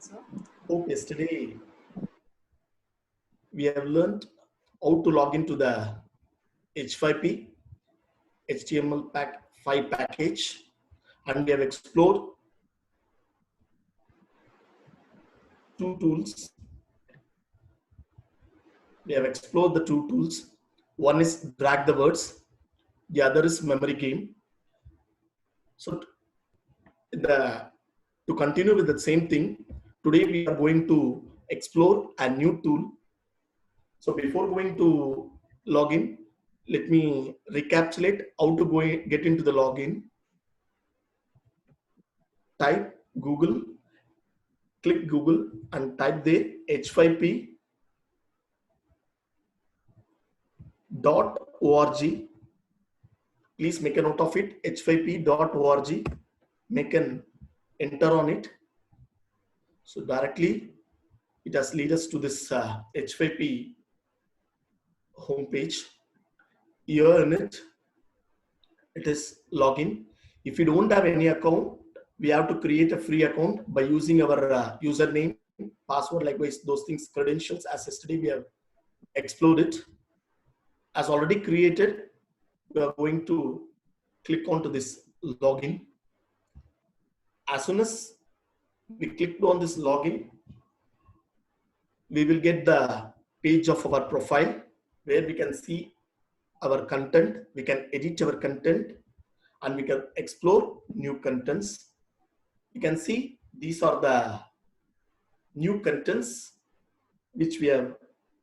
So, Hope yesterday we have learned how to log into the H5P HTML5 package, and we have explored two tools. We have explored the two tools. One is drag the words, the other is memory game. So to continue with the same thing, today we are going to explore a new tool. So before going to login, let me recapitulate how to get into the login. Type Google, click Google and type there h5p.org. Please make a note of it, h5p.org. Make an enter on it. So directly it has led us to this H5P homepage. Here in it, it is login. If you don't have any account, we have to create a free account by using our username, password, likewise those things, credentials. As yesterday we have explored it. As already created, we are going to click onto this login. As soon as we click on this login, we will get the page of our profile where we can see our content, we can edit our content, and we can explore new contents. You can see these are the new contents which we have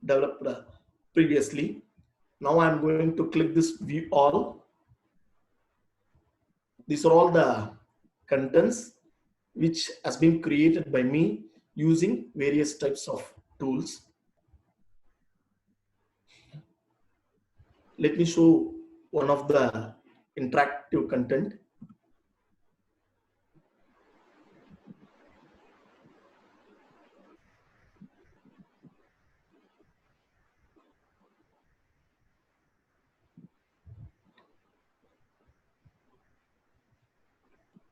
developed previously. Now I'm going to click this view all. These are all the contents which has been created by me using various types of tools. Let me show one of the interactive content.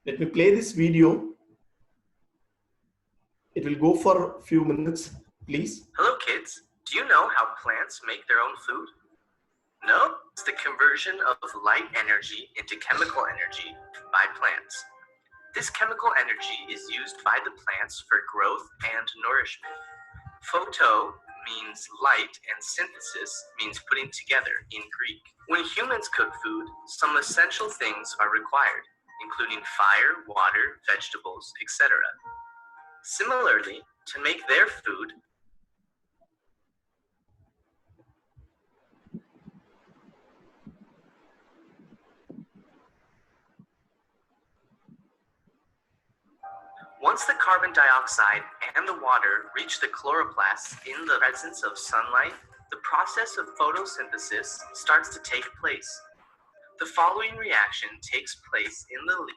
Let me play this video. It will go for a few minutes, please. Hello kids, do you know how plants make their own food? No? It's the conversion of light energy into chemical energy by plants. This chemical energy is used by the plants for growth and nourishment. Photo means light and synthesis means putting together in Greek. When humans cook food, some essential things are required, including fire, water, vegetables, etc. Similarly, to make their food, once the carbon dioxide and the water reach the chloroplasts in the presence of sunlight, the process of photosynthesis starts to take place. The following reaction takes place in the leaf.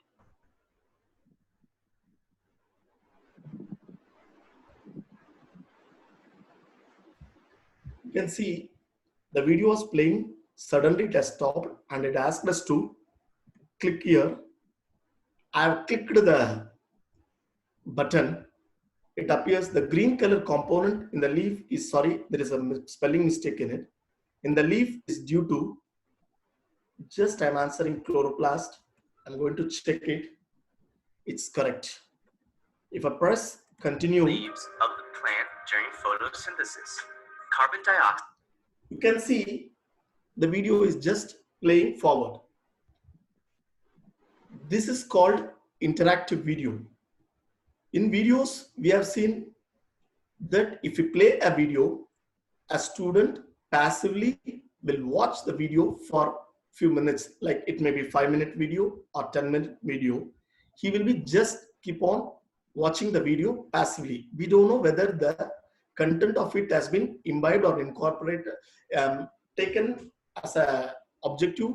You can see the video was playing, suddenly it has stopped and it asked us to click here. I have clicked the button. It appears the green color component in the leaf is, sorry, there is a spelling mistake in it. In the leaf is due to, just I'm answering chloroplast. I'm going to check it. It's correct. If I press continue, Leaves of the plant during photosynthesis. Carbon dioxide. you can see the video is just playing forward. This is called interactive video. In videos, we have seen that if you play a video, a student passively will watch the video for few minutes, like it may be 5-minute video or 10-minute video. He will be just keep on watching the video passively. We don't know whether the content of it has been imbibed or incorporated, taken as a objective,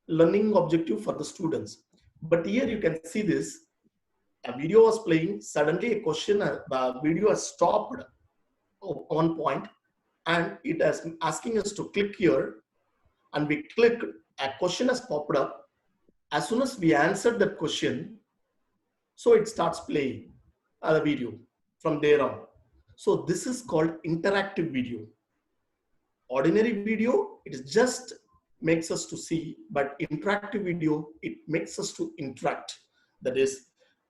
learning objective for the students. But here you can see this, a video was playing, suddenly a question, the video has stopped at one point and it is asking us to click here, and we clicked, a question has popped up. As soon as we answered that question, so it starts playing the video. from there on. So this is called interactive video. Ordinary video, it just makes us to see, but interactive video, it makes us to interact. That is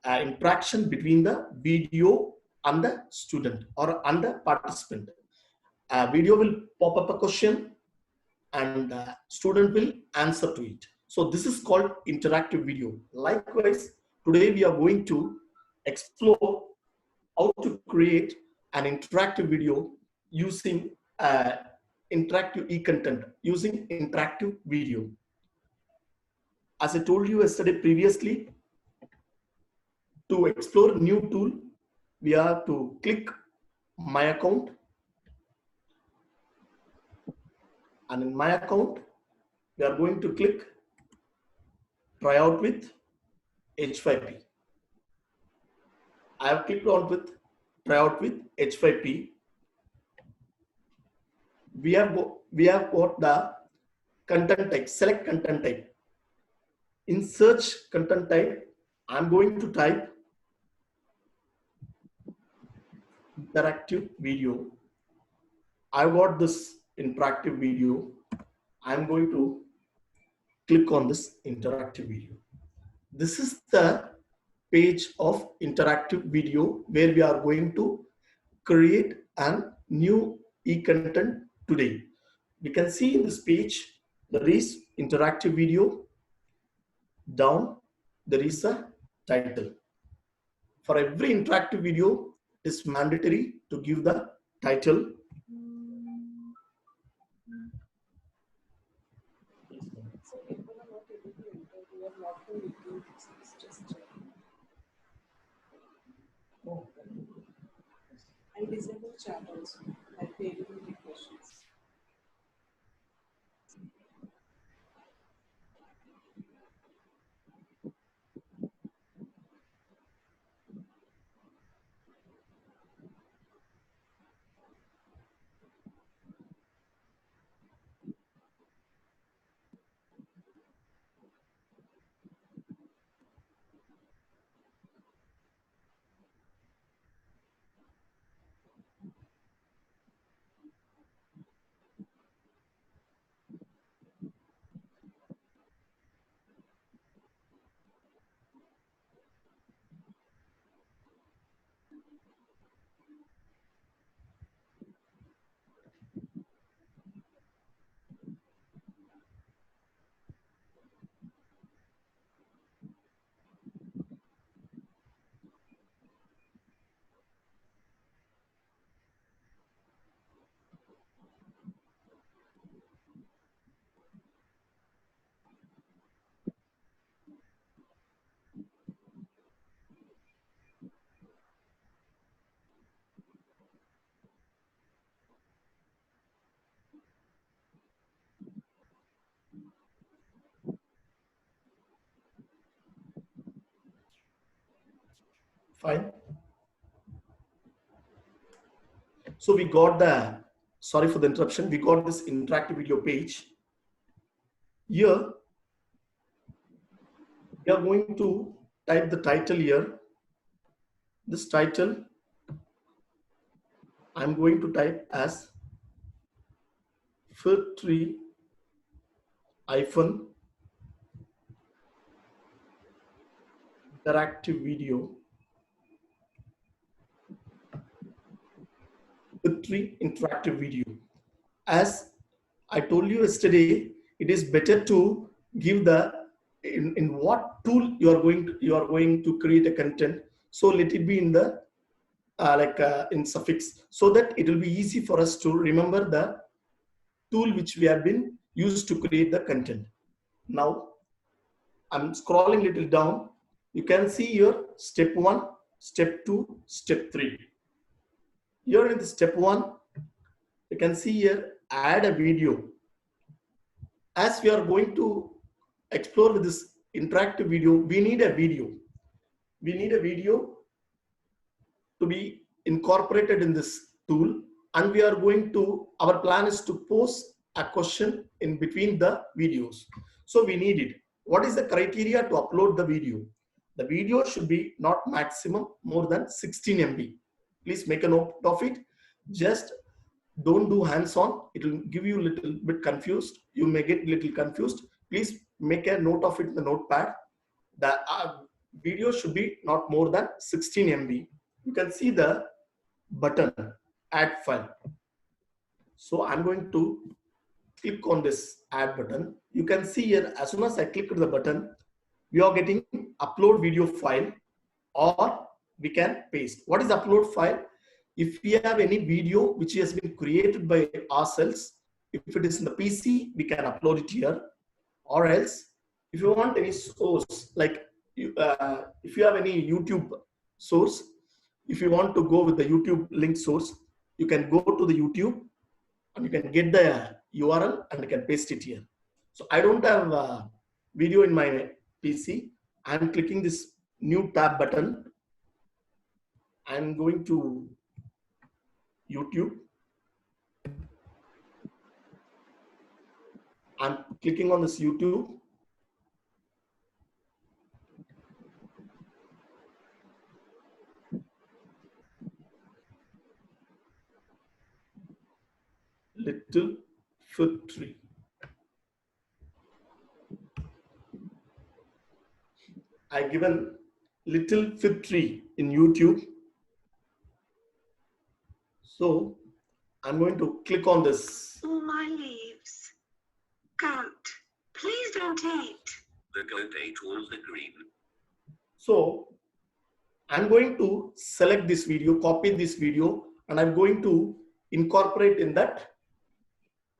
interaction between the video and the student or and the participant. Video will pop up a question and student will answer to it. So this is called interactive video. Likewise, today we are going to explore how to create an interactive video using interactive e-content, using interactive video. As I told you yesterday previously, to explore new tool, we have to click my account, and in my account we are going to click try out with H5P. I have clicked on with try out with H5P. We have got the content type, select content type. In search content type, I'm going to type interactive video. I've got this interactive video. I'm going to click on this interactive video. This is the page of interactive video where we are going to create a new e-content today. We can see in this page there is interactive video. Down there is a title. For every interactive video, it is mandatory to give the title. And disable chat also, like they will be questions. Fine. So we got the, sorry for the interruption, we got this interactive video page. Here, we are going to type the title here. This title, I'm going to type as fir tree hyphen interactive video. Tree interactive video. As I told you yesterday, it is better to give the in what tool you are going to create a content. So let it be in the in suffix, so that it will be easy for us to remember the tool which we have been used to create the content. Now I'm scrolling little down. You can see here step 1, step 2, step 3. Here in the step 1, you can see here add a video. As we are going to explore with this interactive video, we need a video. We need a video to be incorporated in this tool, and we are going to, our plan is to post a question in between the videos. So we need it. What is the criteria to upload the video? The video should be not maximum more than 16 MB. Please make a note of it. Just don't do hands-on. It will give you a little bit confused. You may get little confused. Please make a note of it in the notepad. The video should be not more than 16 MB. You can see the button add file. So I'm going to click on this add button. You can see here, as soon as I click the button, we are getting upload video file, or we can paste. What is upload file? If we have any video which has been created by ourselves, if it is in the PC, we can upload it here. Or else, if you want any source, like if you have any YouTube source, if you want to go with the YouTube link source, you can go to the YouTube and you can get the URL and you can paste it here. So I don't have a video in my PC. I'm clicking this new tab button. I'm going to YouTube. I'm clicking on this YouTube. Little fig tree. I given little fig tree in YouTube. So I'm going to click on this. All my leaves. Goat, please don't eat. The goat ate all the green. So I'm going to select this video, copy this video, and I'm going to incorporate in that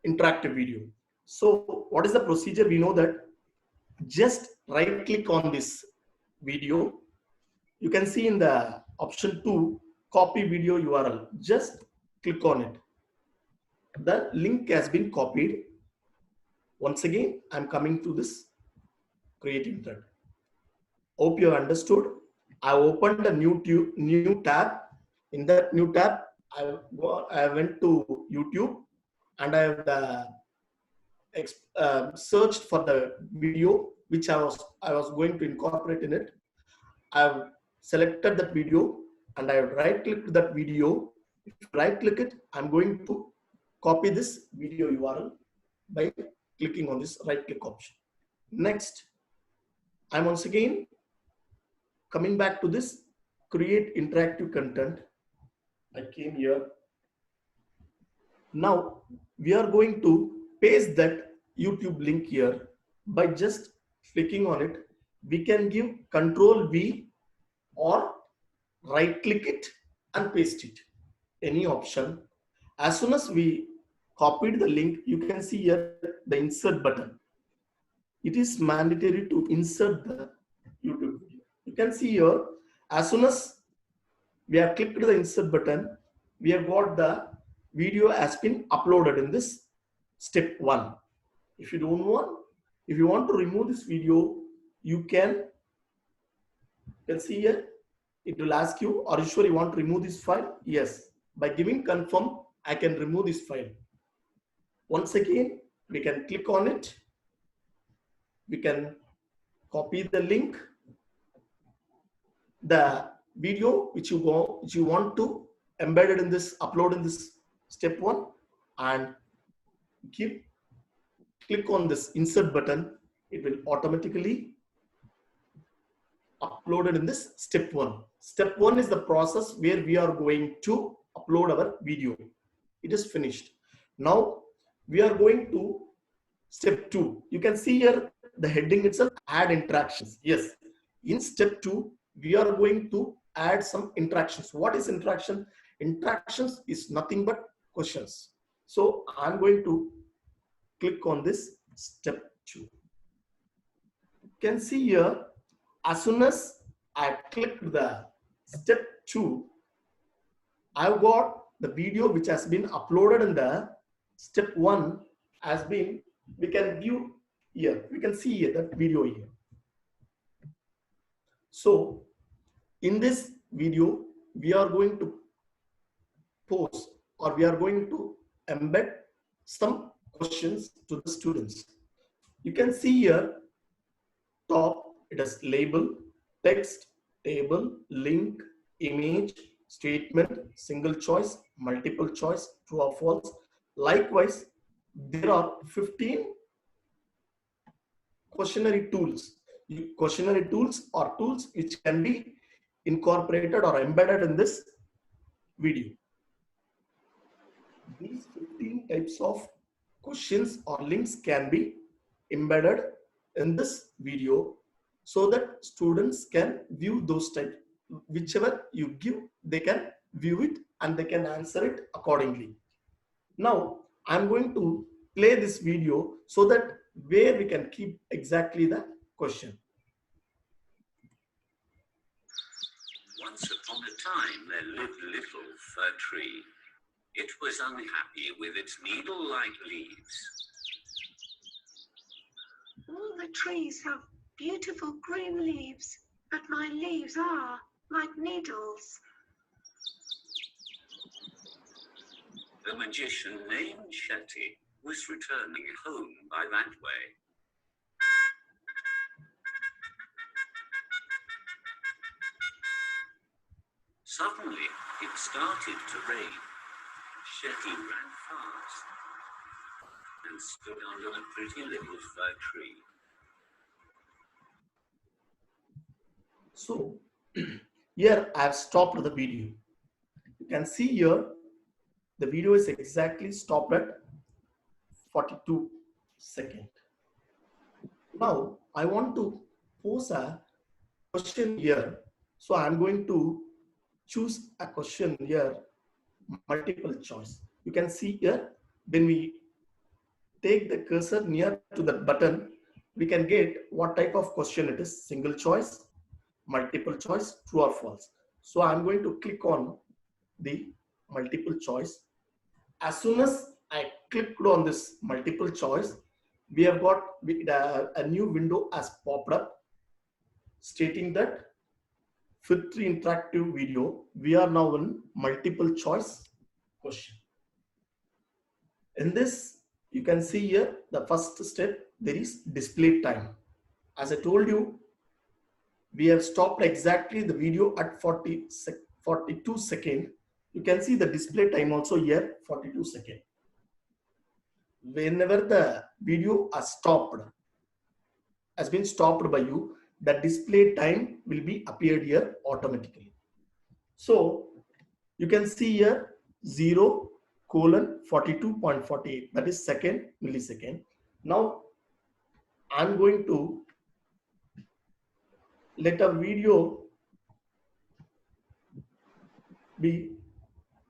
interactive video. So what is the procedure? We know that just right click on this video. You can see in the option 2, copy video URL. Just click on it. The link has been copied. Once again, I'm coming to this creating thread. Hope you have understood. I opened a new tab. In that new tab, I went to YouTube and I have searched for the video which I was going to incorporate in it. I've selected that video and I right clicked that video. If you right click it, I'm going to copy this video URL by clicking on this right click option. Next, I'm once again coming back to this create interactive content. I came here. Now we are going to paste that YouTube link here by just clicking on it. We can give Control V or right click it and paste it. Any option. As soon as we copied the link, you can see here the insert button. It is mandatory to insert the YouTube video. You can see here, as soon as we have clicked the insert button, we have got the video has been uploaded in this step 1. If you want to remove this video, you can see here, it will ask you, are you sure you want to remove this file? Yes. By giving confirm, I can remove this file. Once again, we can click on it. We can copy the link. The video which you want to embed it in this, upload in this step 1, and click on this insert button. It will automatically upload it in this step 1. Step 1 is the process where we are going to upload our video. It is finished. Now we are going to step 2. You can see here the heading itself, add interactions. Yes, in step 2 we are going to add some interactions. What is interaction? Interactions is nothing but questions. So I'm going to click on this step 2. You can see here, as soon as I clicked the step 2, I've got the video which has been uploaded in the step 1 has been, we can view here. We can see here that video here. So in this video, we are going to post, or we are going to embed some questions to the students. You can see here, top, it has label, text, table, link, image, statement, single choice, multiple choice, true or false. Likewise, there are 15 questionnaire tools. Questionnaire tools are tools which can be incorporated or embedded in this video. These 15 types of questions or links can be embedded in this video so that students can view those types. Whichever you give, they can view it and they can answer it accordingly. Now, I'm going to play this video so that where we can keep exactly the question. Once upon a time, there lived a little fir tree. It was unhappy with its needle-like leaves. All the trees have beautiful green leaves, but my leaves are like needles. The magician named Shetty was returning home by that way. Suddenly, it started to rain. Shetty ran fast and stood under a pretty little fir tree. So here I have stopped the video. You can see here the video is exactly stopped at 42 seconds. Now I want to pose a question here. So I'm going to choose a question here, multiple choice. You can see here when we take the cursor near to the button, we can get what type of question it is: single choice, multiple choice, true or false. So I'm going to click on the multiple choice. As soon as I clicked on this multiple choice, we have got a new window has popped up stating that Fitri interactive video, we are now in multiple choice question. In this, you can see here the first step, there is display time. As I told you, we have stopped exactly the video at 42 seconds. You can see the display time also here, 42 seconds. Whenever the video has been stopped by you, the display time will be appeared here automatically. So you can see here 0:42.48, that is second millisecond. Now I'm going to let a video be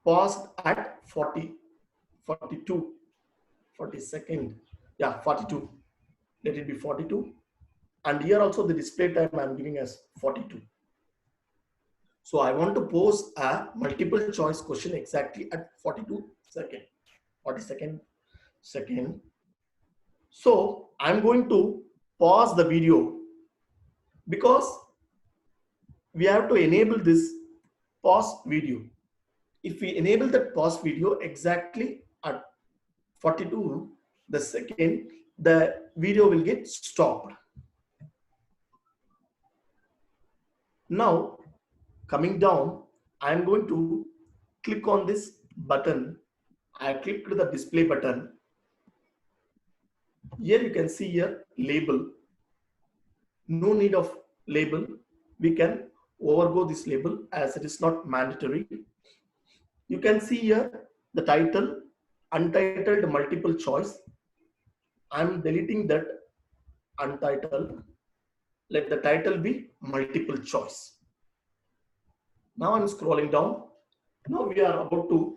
paused at 40 second. Yeah, 42. Let it be 42. And here also the display time I'm giving as 42. So I want to pose a multiple choice question exactly at 42 seconds. 40 second. So I'm going to pause the video because we have to enable this pause video. If we enable that pause video exactly at 42 the second, the video will get stopped. Now coming down, I am going to click on this button. I clicked the display button. Here you can see here label. No need of label. We can overgo this label as it is not mandatory. You can see here the title, untitled multiple choice. I'm deleting that untitled. Let the title be multiple choice. Now I'm scrolling down. Now we are about to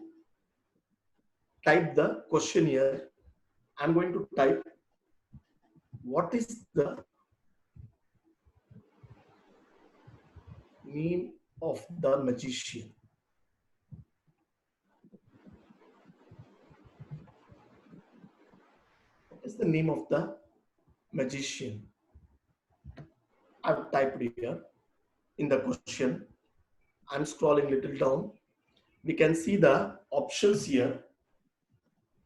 type the question here. I'm going to type, what is the name of the magician? What is the name of the magician? I've typed here in the question. I'm scrolling little down. We can see the options here.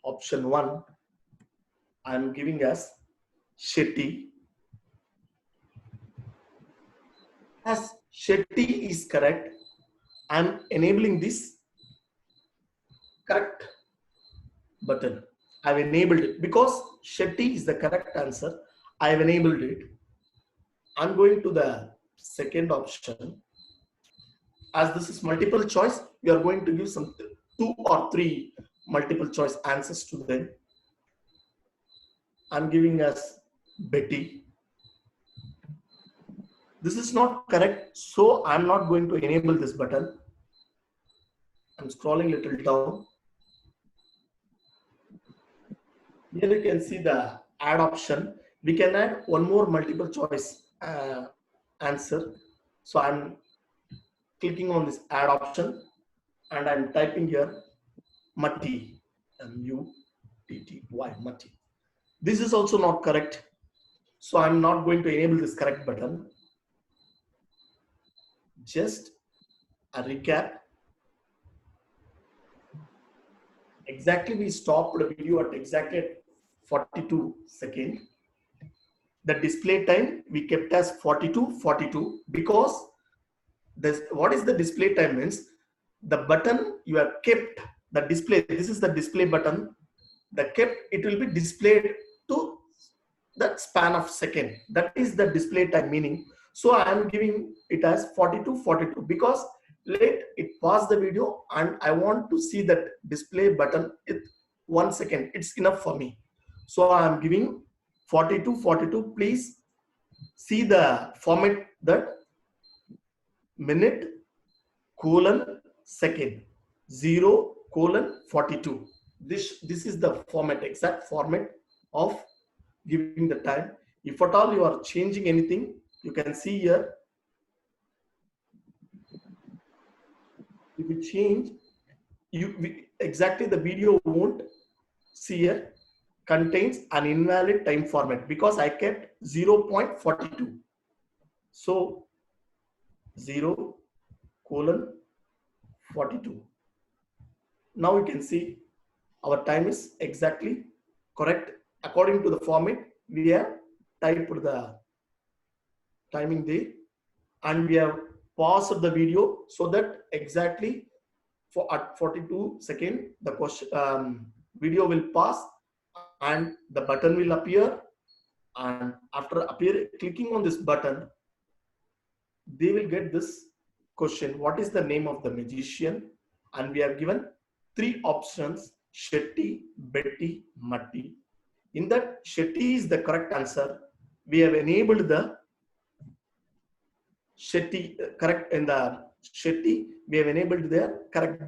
Option 1, I'm giving as Shetty. As Shetty is correct, I'm enabling this correct button. I've enabled it because Shetty is the correct answer. I've enabled it. I'm going to the second option. As this is multiple choice, we are going to give some 2 or 3 multiple choice answers to them. I'm giving as Betty. This is not correct, so I'm not going to enable this button. I'm scrolling a little down. Here you can see the add option. We can add one more multiple choice answer. So I'm clicking on this add option and I'm typing here Matti, M-U-T-T-Y, Matti. This is also not correct. So I'm not going to enable this correct button. Just a recap. Exactly, we stopped the video at exactly 42 seconds. The display time we kept as 42 because this, what is the display time means the button you have kept the display. This is the display button. The kept, it will be displayed to that span of second. That is the display time meaning. So I am giving it as 42 because let it pause the video and I want to see that display button in 1 second. It's enough for me. So I am giving 42. Please see the format, that minute colon second 0:42. This is the format, exact format of giving the time. If at all you are changing anything, you can see here. If you change, exactly the video won't see here contains an invalid time format because I kept 0.42. So 0:42. Now you can see our time is exactly correct according to the format. We have typed the timing there and we have paused the video so that exactly for at 42 seconds the question video will pause and the button will appear, and after clicking on this button they will get this question, what is the name of the magician? And we have given 3 options, Shetty, Betty, Matti. In that, Shetty is the correct answer. We have enabled the Shetty correct in the Shetty. We have enabled the correct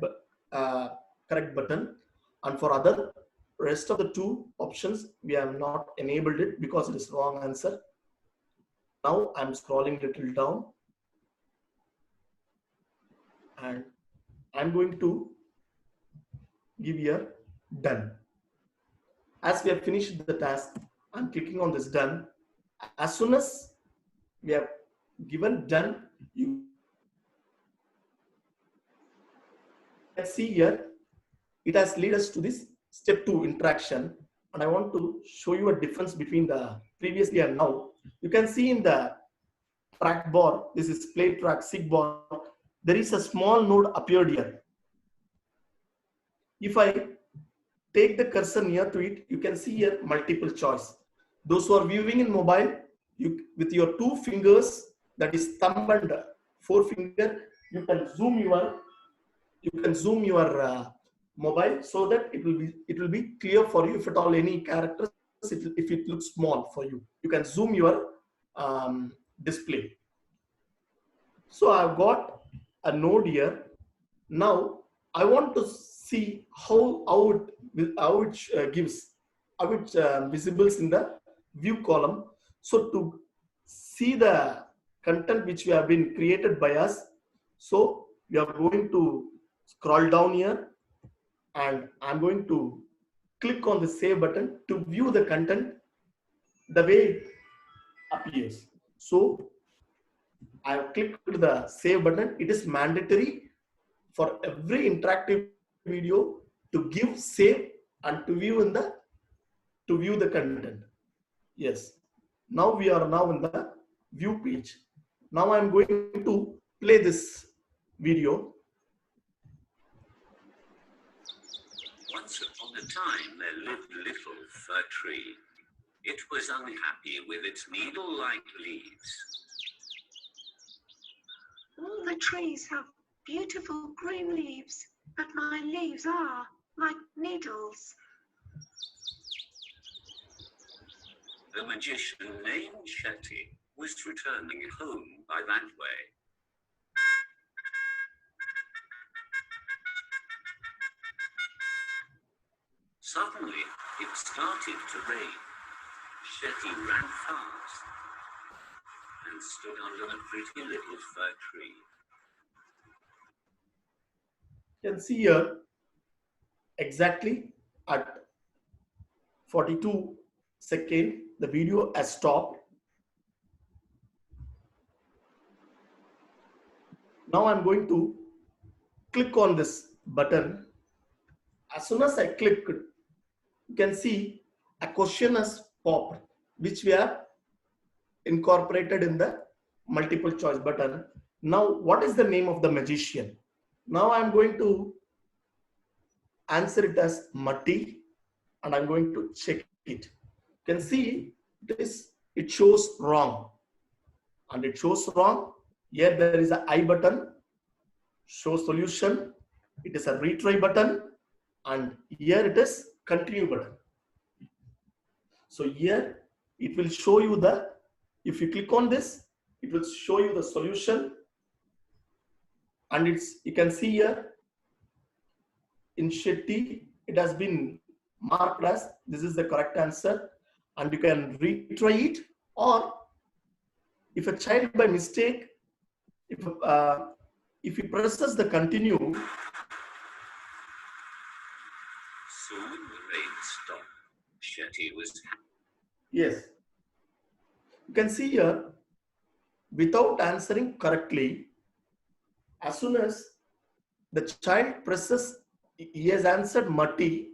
button, and for other rest of the 2 options we have not enabled it because it is wrong answer. Now I'm scrolling a little down and I'm going to give here done. As we have finished the task, I'm clicking on this done. As soon as we have given done, you can see here it has led us to this step 2 interaction, and I want to show you a difference between the previously and now. You can see in the track bar, this is play track sig bar, there is a small node appeared here. If I take the cursor near to it, you can see here multiple choice. Those who are viewing in mobile, you with your 2 fingers, that is thumb and forefinger, you can zoom your mobile so that it will be clear for you. If at all any characters, if it looks small for you, you can zoom your display. So I've got a node here. Now I want to see how it visibles in the view column. So to see the content which we have been created by us, so we are going to scroll down here and I'm going to click on the save button to view the content the way it appears. So I have clicked the save button. It is mandatory for every interactive video to give save and to view the content. Yes. Now we are now in the view page. Now I'm going to play this video. Once upon a time, there lived a little fir tree. It was unhappy with its needle-like leaves. All the trees have beautiful green leaves, but my leaves are like needles. The magician named Shetty was returning home by that way. Suddenly, it started to rain. Shetty ran fast and stood under a pretty little fir tree. You can see here exactly at 42 seconds, the video has stopped. Now I'm going to click on this button. As soon as I click, you can see a question has popped, which we have incorporated in the multiple choice button. Now, what is the name of the magician? Now I'm going to answer it as Matti, and I'm going to check it. You can see it shows wrong, and it shows wrong. Here there is a I button, show solution. It is a retry button, and here it is continue button. So here it will show you if you click on this, it will show you the solution, and you can see here in Shetty, it has been marked as this is the correct answer, and you can retry it. Or if a child by mistake, if he presses the continue, Soon the rain stopped. Shetty was happy. yes, you can see here without answering correctly, as soon as the child presses, he has answered Matti,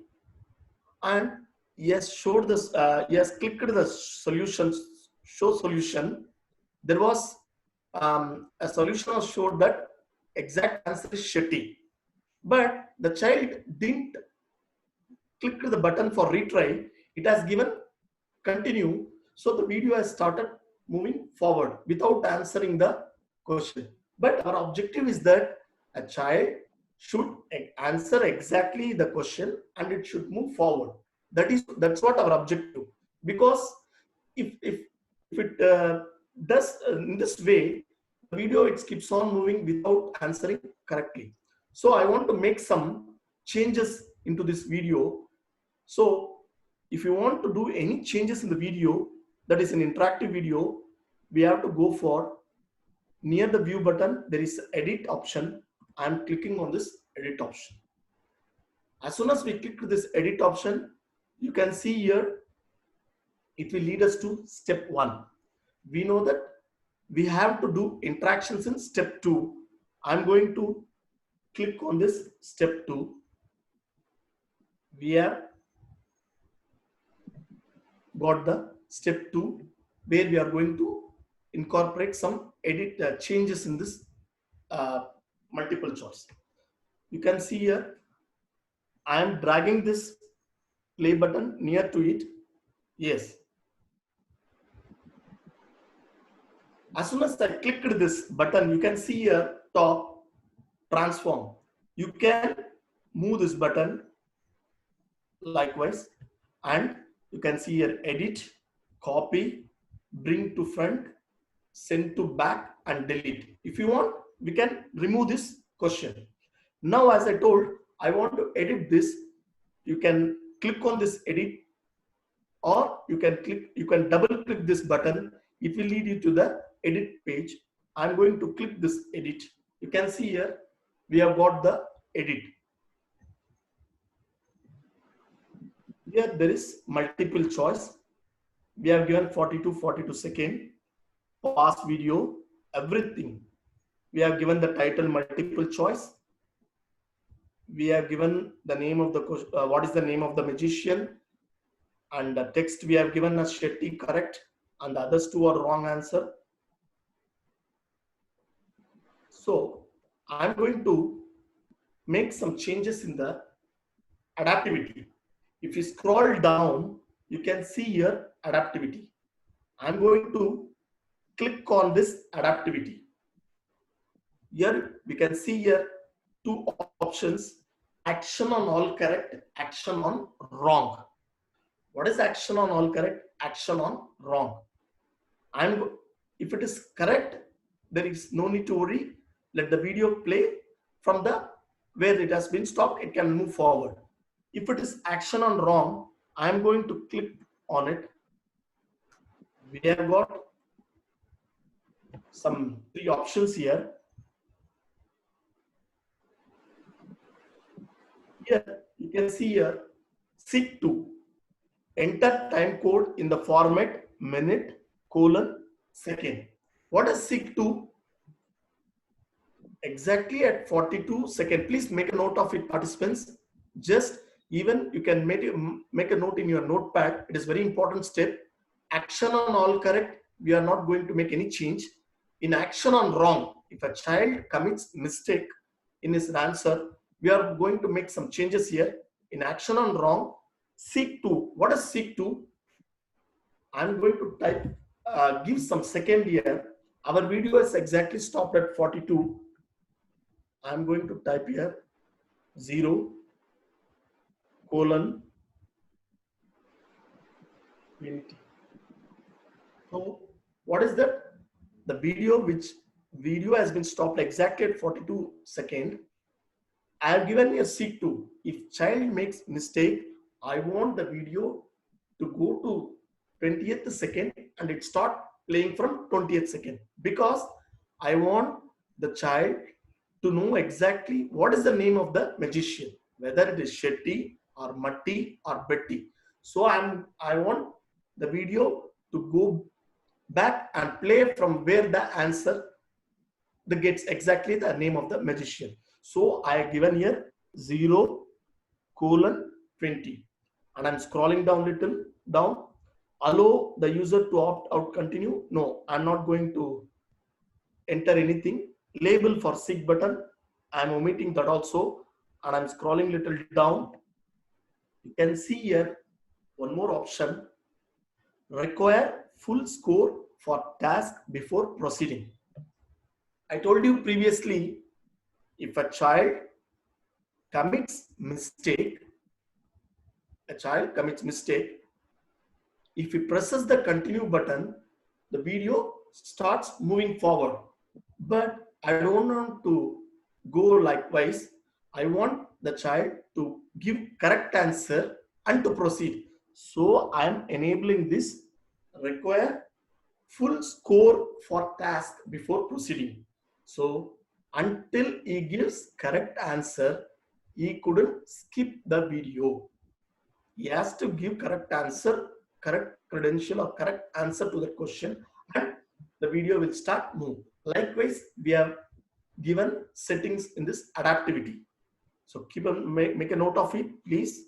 and he has showed this, he has clicked the solution, show solution. There was a solution was showed that exact answer is Shetty, but the child didn't click the button for retry. It has given continue, so the video has started moving forward without answering the question. But our objective is that a child should answer exactly the question and it should move forward. That's what our objective. Because if it does in this way, the video it keeps on moving without answering correctly. So I want to make some changes into this video. So if you want to do any changes in the video, that is an interactive video, we have to go for near the view button. There is edit option. I'm clicking on this edit option. As soon as we click this edit option, you can see here it will lead us to step 1. We know that we have to do interactions in step 2. I'm going to click on this step 2. We have got the step 2 where we are going to incorporate some edit changes in this multiple choice. You can see here I am dragging this play button near to it. Yes. As soon as I clicked this button, you can see here top transform. You can move this button likewise, and you can see here edit, copy, bring to front, send to back, and delete. If you want, we can remove this question. Now, as I told, I want to edit this. You can click on this edit, or you can double click this button. It will lead you to the edit page. I'm going to click this edit. You can see here we have got the edit. Here there is multiple choice. We have given 42 seconds, past video, everything. We have given the title multiple choice. We have given the name of the what is the name of the magician, and the text we have given as Shetty correct, and the others two are wrong answer. So I'm going to make some changes in the adaptivity. If you scroll down, you can see here adaptivity. I'm going to click on this adaptivity. Here we can see here two options: action on all correct, action on wrong. What is action on all correct? Action on wrong. If it is correct, there is no need to worry. Let the video play from the where it has been stopped. It can move forward. If it is action on wrong, I am going to click on it. We have got some three options here. Here you can see here seek to enter time code in the format minute, second. What is seek to? Exactly at 42 seconds. Please make a note of it, participants. Just even you can make a note in your notepad. It is very important step. Action on all correct, we are not going to make any change. In action on wrong, if a child commits mistake in his answer, we are going to make some changes here. In action on wrong, seek to. What is seek to? I'm going to type, give some second here. Our video is exactly stopped at 42. I'm going to type here 0:20. So what is that? The video has been stopped exactly at 42 seconds. I have given a seek to. If child makes mistake, I want the video to go to 20th second and it start playing from 20th second, because I want the child to know exactly what is the name of the magician, whether it is Shetty or Matti or Betty. So I want the video to go back and play from where the answer gets exactly the name of the magician. So I have given here 0:20, and I'm scrolling down little down. Allow the user to opt out, continue. No, I'm not going to enter anything. Label for seek button, I'm omitting that also, and I'm scrolling little down. You can see here one more option: require full score for task before proceeding. I told you previously, if a child commits mistake, if he presses the continue button, the video starts moving forward. But I don't want to go likewise. I want the child to give correct answer and to proceed. So I am enabling this require full score for task before proceeding. So until he gives correct answer, he couldn't skip the video. He has to give correct answer, correct credential or correct answer to the question, and the video will start move. Likewise, we have given settings in this adaptivity. So make a note of it, please.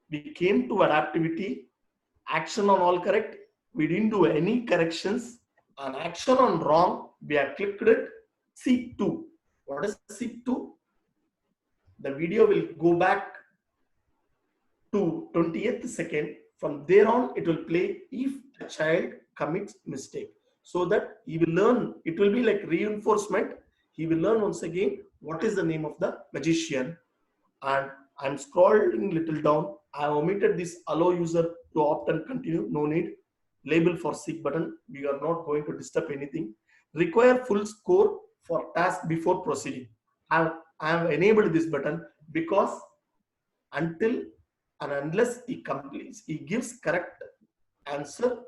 We came to adaptivity, action on all correct. We didn't do any corrections. On action on wrong, we have clicked it. Seek to. What is seek to? The video will go back to 20th second. From there on, it will play if a child commits mistake, so that he will learn. It will be like reinforcement. He will learn once again what is the name of the magician. And I'm scrolling little down. I omitted this allow user to opt and continue. No need. Label for seek button. We are not going to disturb anything. Require full score for task before proceeding. I have enabled this button because until and unless he completes, he gives correct answer,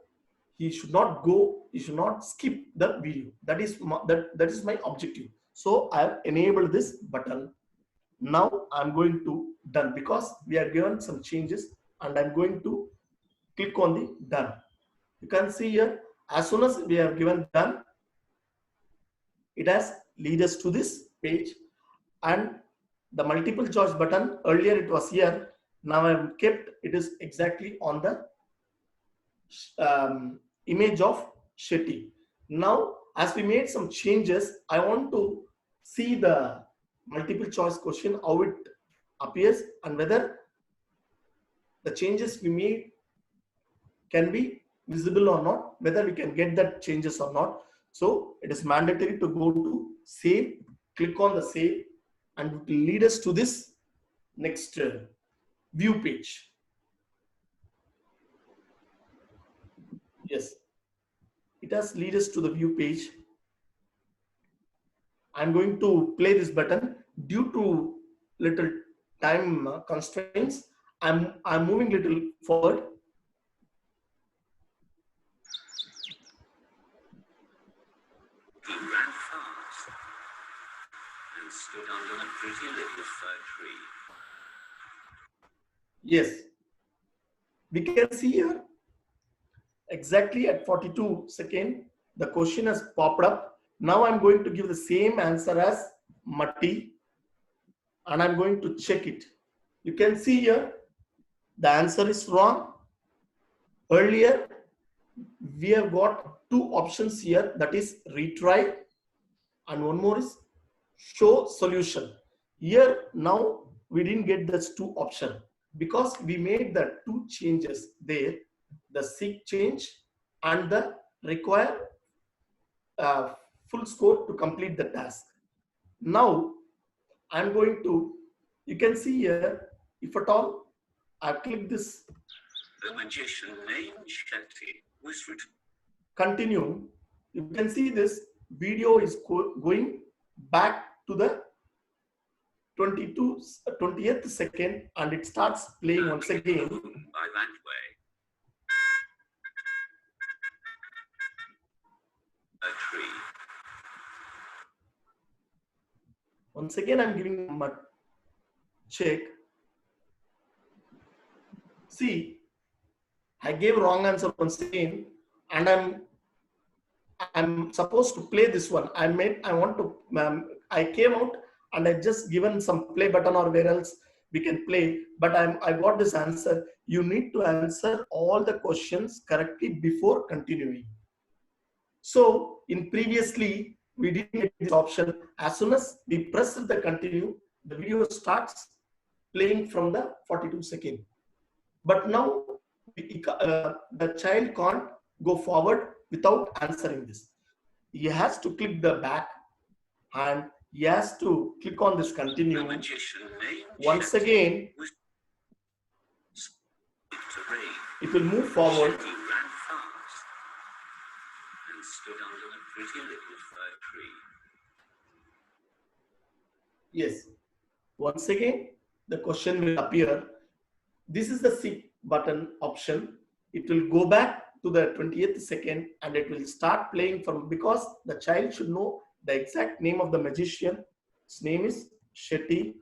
he should not go, he should not skip the video. That is my objective. So I have enabled this button. Now I'm going to done, because we are given some changes, and I'm going to click on the done. You can see here, as soon as we have given done, it has lead us to this page. And the multiple choice button, earlier it was here, now I've kept it is exactly on the image of Shetty. Now, as we made some changes, I want to see the multiple choice question, how appears and whether the changes we made can be visible or not, whether we can get that changes or not. So it is mandatory to go to save, click on the save, and it will lead us to this next view page. Yes, it has lead us to the view page. I'm going to play this button due to little time constraints. I'm moving little forward. He ran fast and stood under a pretty little fir tree. Yes, we can see here exactly at 42 seconds the question has popped up. Now I'm going to give the same answer as Matti and I'm going to check it. You can see here the answer is wrong. Earlier we have got two options here, that is retry and one more is show solution. Here now we didn't get those two options because we made the two changes there, the seek change and the require full score to complete the task. Now I'm going to, you can see here, if at all I click this The magician named Shetty was continue, you can see this video is going back to the 20th second and it starts playing once again. by that way. A tree. Once again I'm giving a check. See, I gave wrong answer once again and I'm supposed to play this one. I want to I came out and I just given some play button or where else we can play, but I got this answer. You need to answer all the questions correctly before continuing. So in previously we didn't get this option. As soon as we press the continue, the video starts playing from the 42 second. But now the child can't go forward without answering this. He has to click the back and he has to click on this continue. The magician named Once Shetty again, was to rain. it will move forward. Shetty ran fast and stood under a pretty little fir tree. Yes. Once again, the question will appear. This is the seek button option. It will go back to the 20th second and it will start playing from, because the child should know the exact name of the magician. His name is Shetty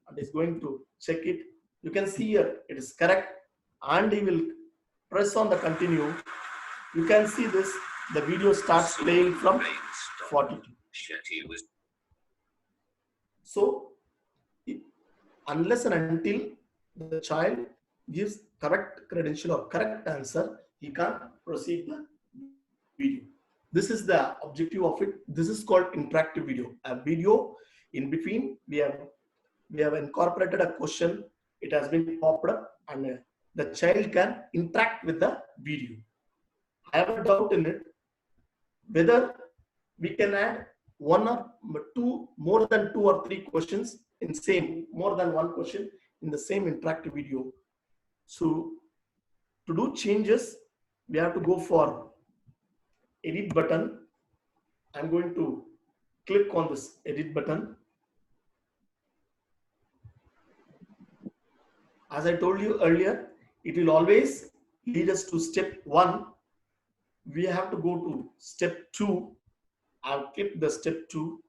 and is going to check it. You can see here it is correct and he will press on the continue. You can see this, the video starts Soon playing the from rain stopped. 42. Shetty was So unless and until the child gives correct credential or correct answer, he can't proceed the video. This is the objective of it. This is called interactive video. A video in between, we have incorporated a question. It has been popped up and the child can interact with the video. I have a doubt in it whether we can add one or two, more than 2 or 3 questions in same, more than one question in the same interactive video. So to do changes, we have to go for edit button. I'm going to click on this edit button. As I told you earlier, it will always lead us to step 1. We have to go to step 2. I'll click the step 2.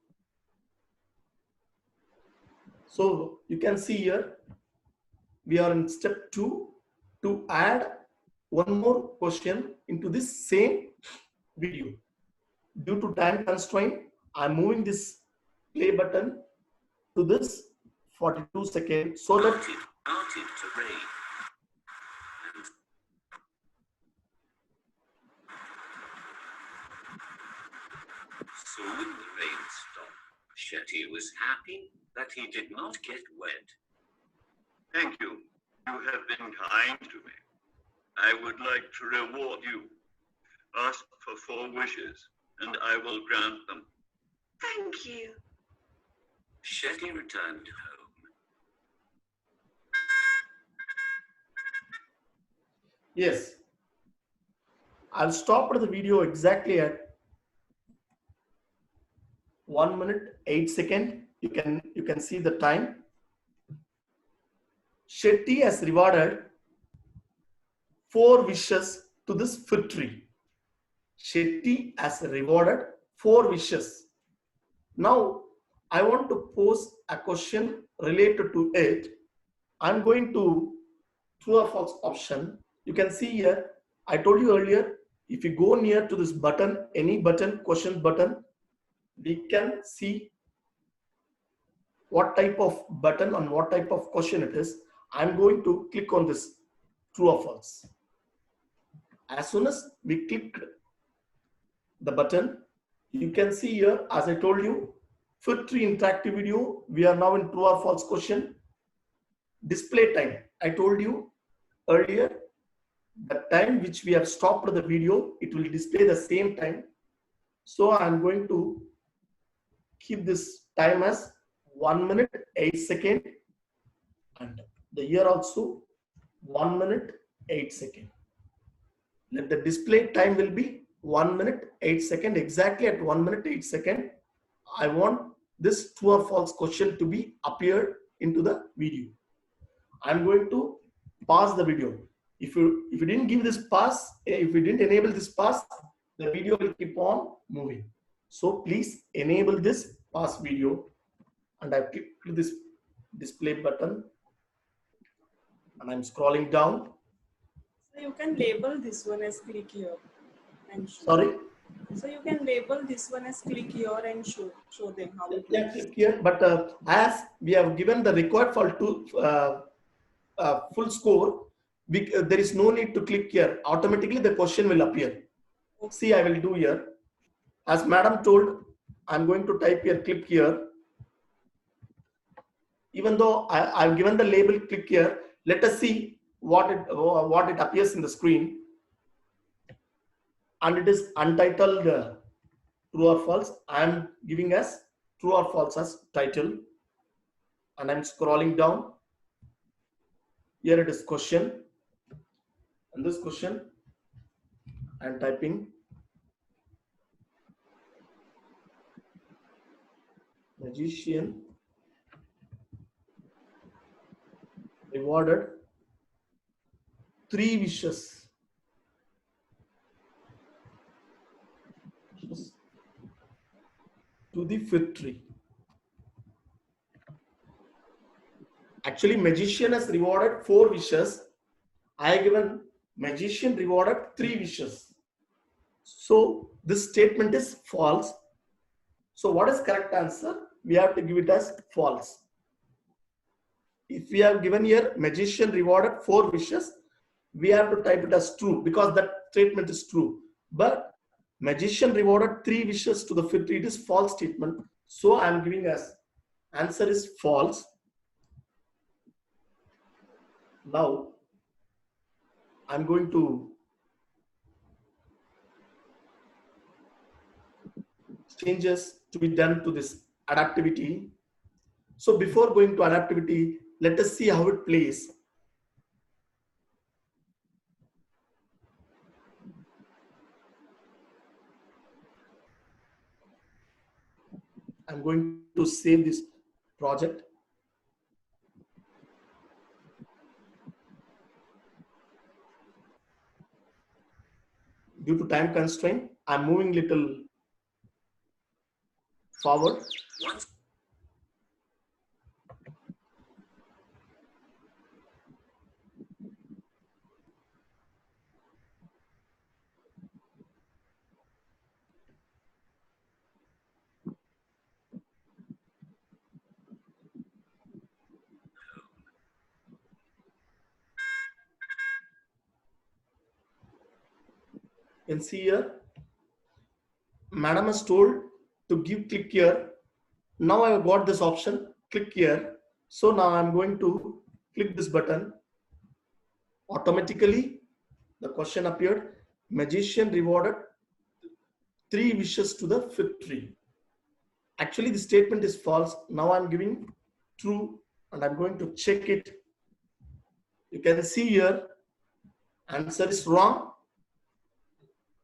So you can see here, we are in step 2 to add one more question into this same video. Due to time constraint, I'm moving this play button to this 42 seconds so that started to rain. Soon the rain stopped. Shetty was happy that he did not get wet. Thank you. You have been kind to me. I would like to reward you. Ask for 4 wishes, and I will grant them. Thank you. Shetty returned home. Yes. I'll stop the video exactly at 1 minute 8 seconds. You can see the time. Shetty has rewarded 4 wishes to this fig tree. Shetty has rewarded 4 wishes. Now I want to pose a question related to it. I'm going to true or false option. You can see here, I told you earlier, if you go near to this button, any button, question button, we can see what type of button and what type of question it is. I'm going to click on this true or false. As soon as we click the button, you can see here, as I told you, fig tree interactive video, we are now in true or false question. Display time, I told you earlier, the time which we have stopped the video, it will display the same time. So I'm going to keep this time as 1 minute 8 seconds, and the year also 1 minute 8 seconds. Let the display time will be 1 minute 8 seconds. Exactly at 1 minute 8 seconds, I want this true or false question to be appeared into the video. I'm going to pause the video. If you didn't give this pass, if you didn't enable this pass, the video will keep on moving. So please enable this pass video, and I click this display button, and I'm scrolling down. So you can label this one as click here and show. Sorry. So you can label this one as click here and show them how it Yeah, works. click here. But as we have given the required for full score, there is no need to click here. Automatically the question will appear. See, I will do here. As madam told, I'm going to type here, click here. Even though I've given the label click here, let us see what it appears in the screen. And it is untitled true or false. I'm giving as true or false as title. And I'm scrolling down. Here it is question. And this question, I'm typing magician rewarded 3 wishes to the fig tree. Actually, magician has rewarded 4 wishes. I have given magician rewarded 3 wishes. So this statement is false. So what is correct answer? We have to give it as false. If we have given here magician rewarded 4 wishes, we have to type it as true because that statement is true. But magician rewarded 3 wishes to the fig tree. It is false statement. So I am giving as answer is false. Now I'm going to changes to be done to this adaptivity. So before going to adaptivity, let us see how it plays. I'm going to save this project. Due to time constraint, I'm moving little forward. Once You can see here, madam is told to give click here. Now I have got this option, click here. So now I'm going to click this button, automatically the question appeared. Magician rewarded 3 wishes to the fig tree. Actually, the statement is false. Now I'm giving true and I'm going to check it. You can see here, answer is wrong.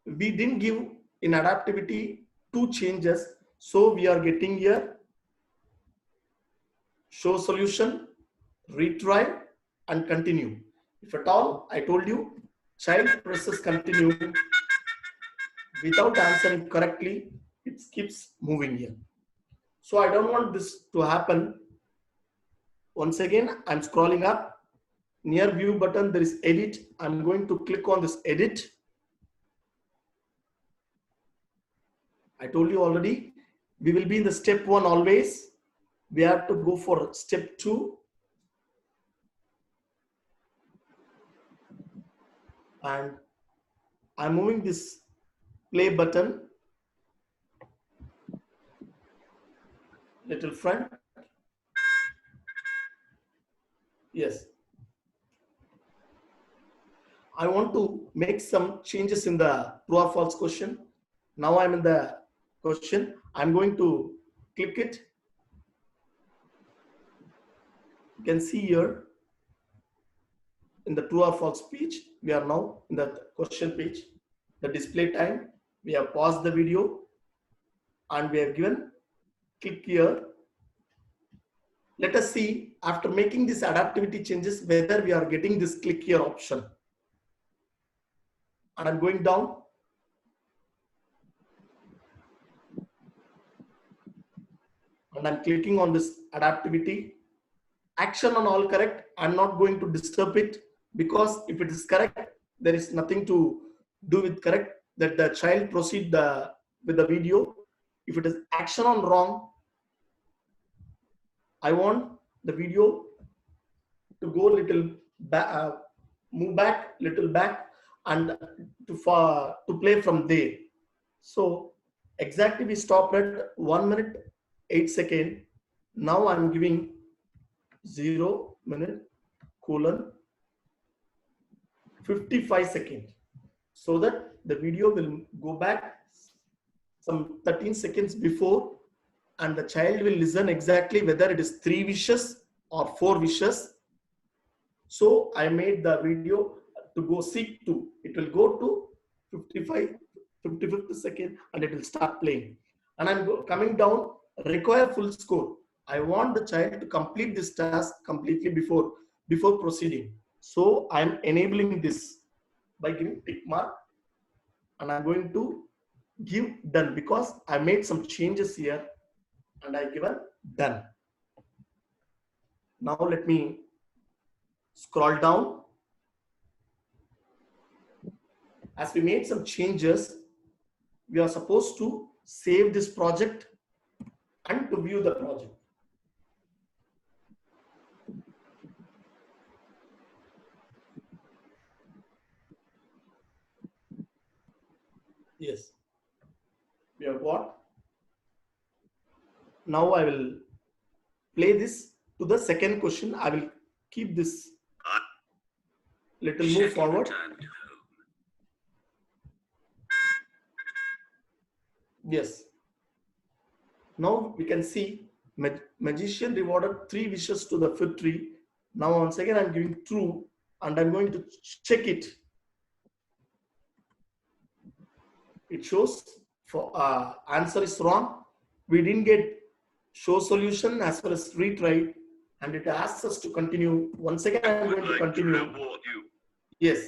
We didn't give in adaptivity 2 changes. So we are getting here show solution, retry and continue. If at all, I told you, child presses continue without answering correctly, it keeps moving here. So I don't want this to happen. Once again, I'm scrolling up. Near view button, there is edit. I'm going to click on this edit. I told you already, we will be in the step 1 always. We have to go for step 2. And I'm moving this play button little front. Yes. I want to make some changes in the true or false question. Now I'm in the question. I'm going to click it. You can see here in the true or false page, we are now in the question page. The display time, we have paused the video and we have given click here. Let us see after making this adaptivity changes whether we are getting this click here option. And I'm going down. And I'm clicking on this adaptivity. Action on all correct. I'm not going to disturb it because if it is correct, there is nothing to do with correct, that the child proceed with the video. If it is action on wrong, I want the video to go little back, move back, little back, and to play from there. So exactly we stopped at 1 minute 8 seconds. Now I'm giving 0 minute colon 55 seconds, so that the video will go back some 13 seconds before, and the child will listen exactly whether it is 3 wishes or 4 wishes. So I made the video to go seek to. It will go to 55th second and it will start playing. And I'm coming down, require full score. I want the child to complete this task completely before proceeding. So I'm enabling this by giving tick mark, and I'm going to give done because I made some changes here and I given done. Now let me scroll down. As we made some changes, we are supposed to save this project and to view the project. Yes, we have got. Now I will play this to the second question. I will keep this little move forward. Yes. Now we can see magician rewarded 3 wishes to the fig tree. Now once again I'm giving true and I'm going to check it. It shows for answer is wrong. We didn't get show solution as well as retry, and it asks us to continue. Once again I'm going to continue. Yes.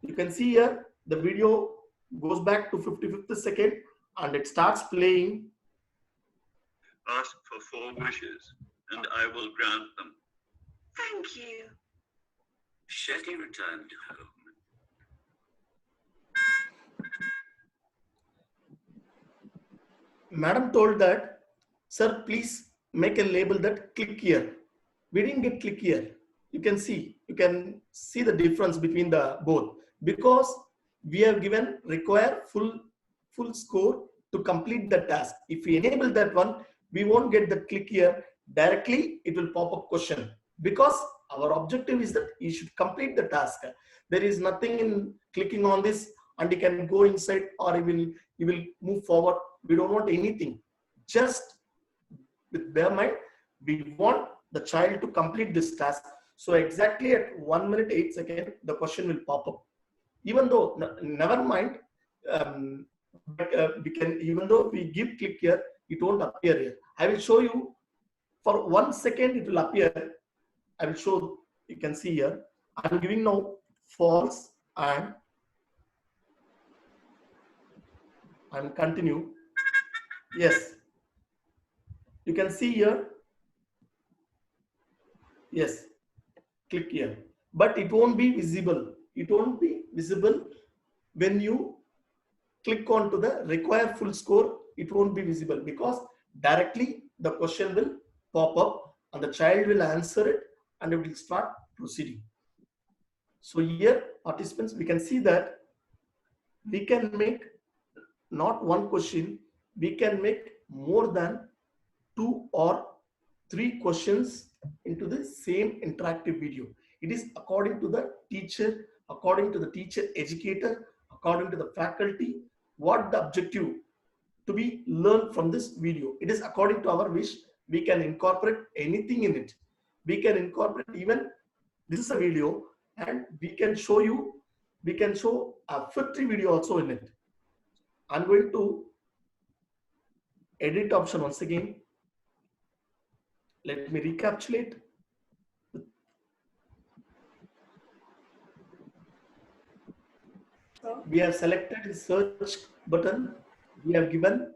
You can see here the video goes back to 55th second and it starts playing. Ask for 4 wishes and I will grant them. Thank you. Shetty returned home. Madam told that, sir, please make a label that click here. We didn't get click here. You can see the difference between the both, because we have given require full score to complete the task. If we enable that one, we won't get the click here. Directly it will pop up question. because our objective is that you should complete the task. There is nothing in clicking on this and you can go inside or you will move forward. We don't want anything. Just with bare mind, we want the child to complete this task. So exactly at 1 minute 8 seconds, the question will pop up. Even though, never mind, we can, even though we give click here, it won't appear here. I will show you for 1 second, it will appear. I will show, you can see here. I'm giving now false and I'm continue. Yes. You can see here. Yes. Click here. But it won't be visible. It won't be visible when you click on to the require full score. It won't be visible because directly the question will pop up and the child will answer it and it will start proceeding. So here, participants, we can see that we can make not one question, we can make more than 2 or 3 questions into the same interactive video. It is according to the teacher, according to the teacher educator, according to the faculty, what the objective to be learned from this video. It is according to our wish. We can incorporate anything in it. We can incorporate even, this is a video and we can show you, we can show a factory video also in it. I'm going to edit option once again. Let me recapitulate. We have selected the search button. We have given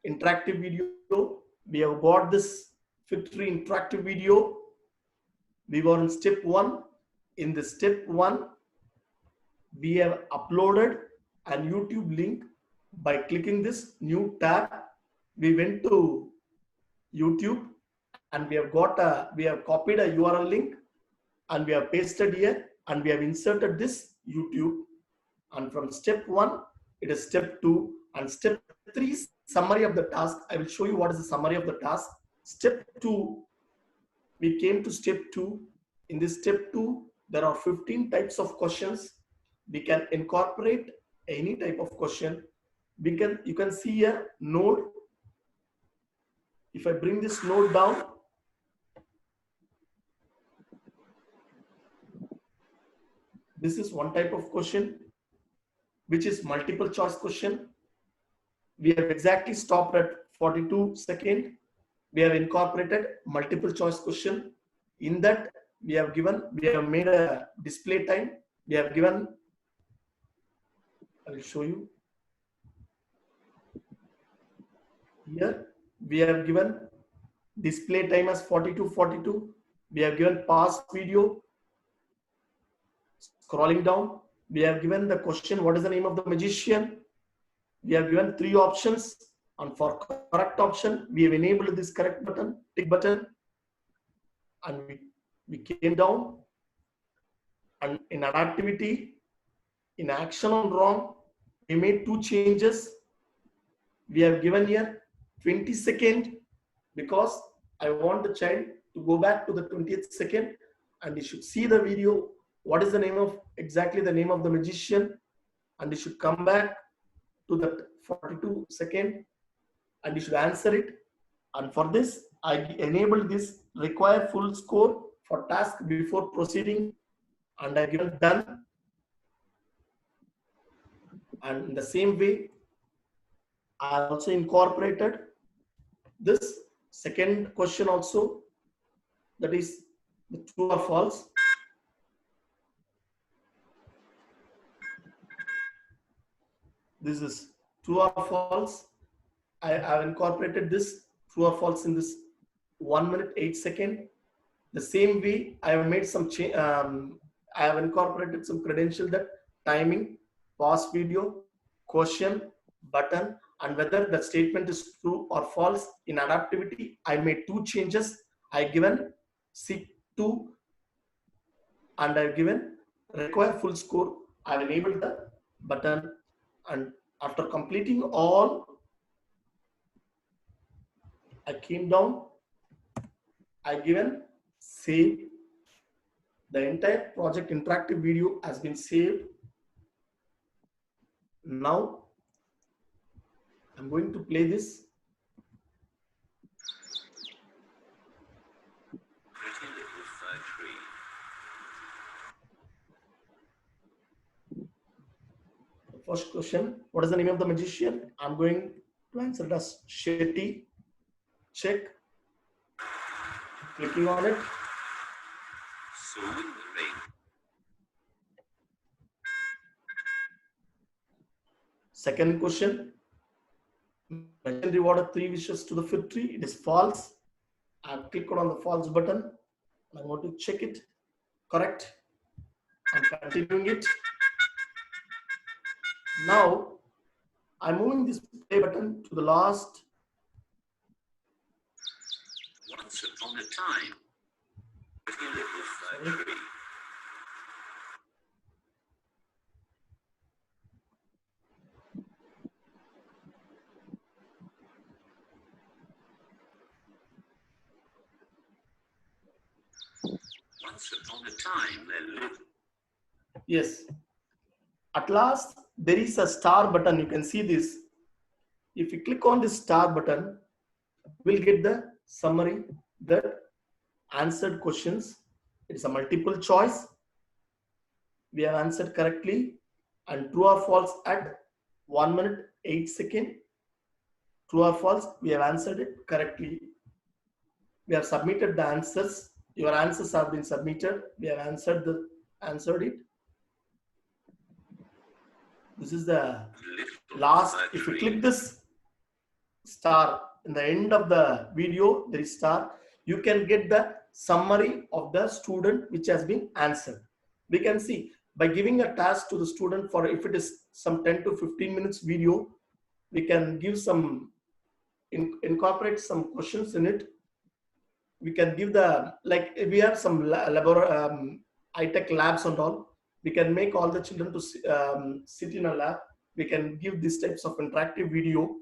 interactive video. We have got this factory interactive video. We were in step 1. In the step 1, we have uploaded a YouTube link by clicking this new tab. We went to YouTube and we have got we have copied a URL link and we have pasted here and we have inserted this YouTube. And from step 1, it is step 2 and step 3 summary of the task. I will show you what is the summary of the task. Step 2, we came to step 2. In this step 2, there are 15 types of questions. We can incorporate any type of question. You can see a node. If I bring this node down, this is one type of question, which is multiple choice question. We have exactly stopped at 42 seconds. We have incorporated multiple choice question. In that, we have made a display time. We have given, I will show you. Here, we have given display time as 42. We have given past video. Scrolling down, we have given the question, what is the name of the magician? We have given 3 options, and for correct option, we have enabled this correct button, tick button, and we came down, and in adaptivity, in action on wrong, we made 2 changes. We have given here 20 seconds because I want the child to go back to the 20th second and he should see the video. What is the name of, exactly the name of the magician, and he should come back to the 42 second and he should answer it. And for this, I enabled this require full score for task before proceeding, and I given done. And in the same way, I also incorporated this second question also, that is the true or false. This is true or false. I have incorporated this true or false in this 1 minute 8 seconds. The same way, I have made some change. I have incorporated some credential, that timing, pause video, question, button, and whether the statement is true or false. In adaptivity, I made 2 changes. I given C2 and I have given require full score. I have enabled the button, and after completing all, I came down. I given save. The entire project interactive video has been saved. Now I'm going to play this. Pretty little fir tree. First question, what is the name of the magician? I'm going to answer it as Shetty. Check. Clicking on it. Saw in the rain. Second question, magician rewarded 3 wishes to the fig tree. It is false. I've clicked on the false button. I'm going to check it. Correct. I'm continuing it. Now I'm moving this play button to the last. Once upon a time, pretty little fir tree. Once upon a time, there lived. Yes. At last, there is a star button. You can see this. If you click on this star button, we'll get the summary, the answered questions. It's a multiple choice. We have answered correctly and true or false at 1 minute 8 seconds. True or false, we have answered it correctly. We have submitted the answers. Your answers have been submitted. We have answered it. This is the last. If you click this star in the end of the video, there is star. You can get the summary of the student which has been answered. We can see by giving a task to the student for if it is some 10 to 15 minutes video, we can give some incorporate some questions in it. We can give the, like we have some high-tech labs and all. We can make all the children to sit in a lab. We can give these types of interactive video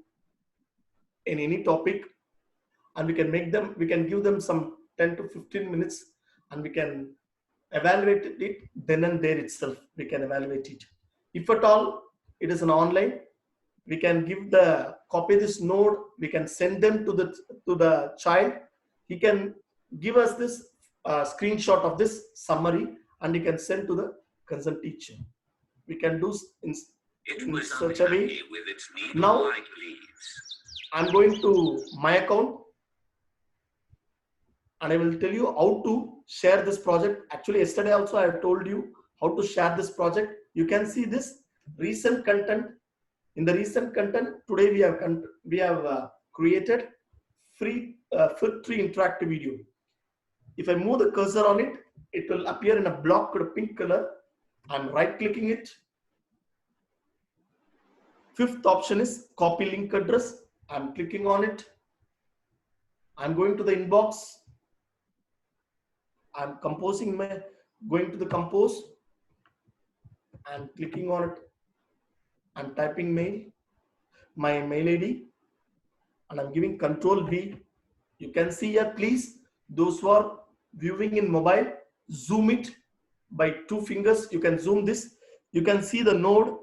in any topic, and we can make them. We can give them some 10 to 15 minutes, and we can evaluate it then and there itself. We can evaluate it. If at all it is an online, we can give the copy this node. We can send them to the child. He can give us this screenshot of this summary, and he can send to the concerned teacher. We can do in such a way. With its Now needle-like leaves. I'm going to my account, and I will tell you how to share this project. Actually, yesterday also I have told you how to share this project. You can see this recent content. In the recent content, today we have created free fig tree interactive video. If I move the cursor on it, it will appear in a block with a pink color. I'm right clicking it. Fifth option is copy link address. I'm clicking on it. I'm going to the inbox. I'm going to the compose. I'm clicking on it. I'm typing my mail ID, and I'm giving Control B. You can see here, please, those who are viewing in mobile, zoom it by 2 fingers. You can zoom this. You can see the node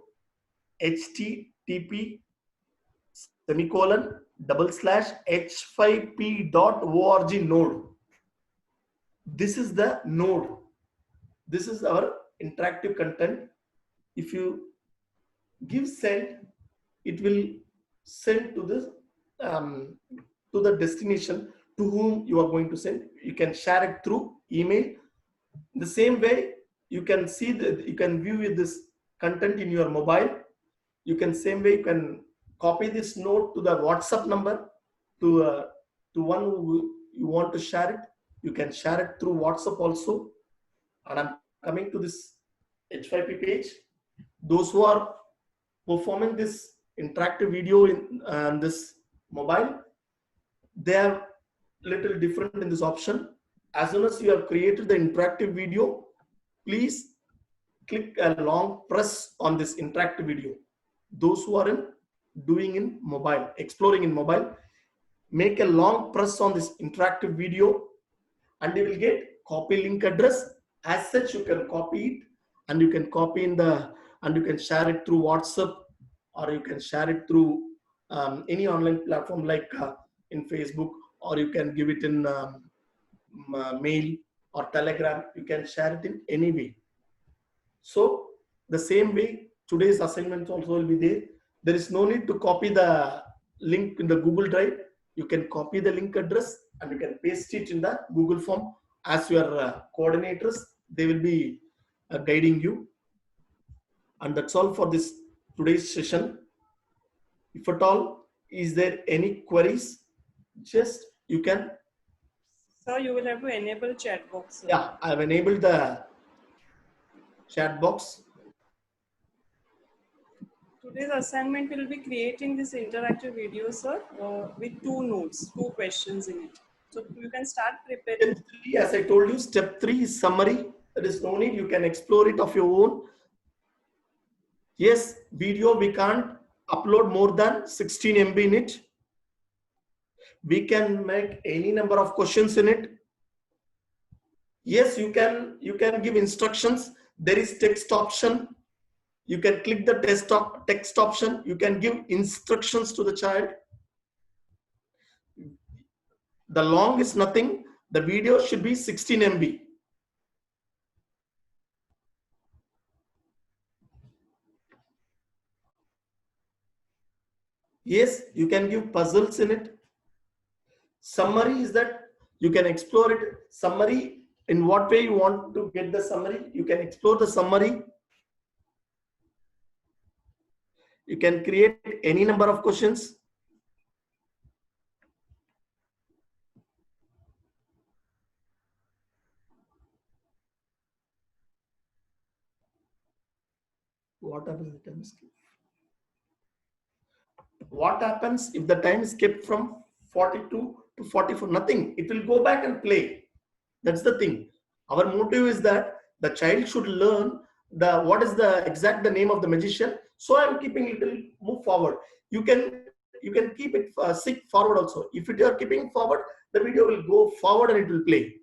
http://h5p.org node. This is the node. This is our interactive content. If you give send, it will send to this to the destination to whom you are going to send. You can share it through email. The same way, you can see you can view this content in your mobile. You can same way you can copy this note to the WhatsApp number to one who you want to share it. You can share it through WhatsApp also. And I'm coming to this H5P page. Those who are performing this interactive video in this mobile, they are little different in this option. As soon as you have created the interactive video, please click a long press on this interactive video. Those who are doing in mobile, exploring in mobile, make a long press on this interactive video, and you will get copy link address. As such, you can copy it and you can copy in the, and you can share it through WhatsApp, or you can share it through any online platform like in Facebook, or you can give it in mail or Telegram. You can share it in any way. So the same way, today's assignment also will be there. There is no need to copy the link in the Google Drive. You can copy the link address and you can paste it in the Google form. As your coordinators, they will be guiding you. And that's all for this today's session. If at all, is there any queries? Just you can. Sir, you will have to enable chat box. Sir. Yeah, I have enabled the chat box. Today's assignment will be creating this interactive video, sir, with 2 notes, 2 questions in it. So you can start preparing. Step 3, as I told you, step 3 is summary. There is no need. You can explore it of your own. Yes, video we can't upload more than 16 MB in it. We can make any number of questions in it. Yes, you can give instructions. There is text option. You can click the text option. You can give instructions to the child. The long is nothing. The video should be 16 MB. Yes, you can give puzzles in it. Summary is that you can explore it. Summary, in what way you want to get the summary, you can explore the summary. You can create any number of questions. What happens if the time is skipped? What happens if the time is skipped from 42 to 44? Nothing. It will go back and play. That's the thing. Our motive is that the child should learn what is the name of the magician. So I'm keeping it will move forward. You can keep it stick forward also. If you are keeping forward, the video will go forward and it will play.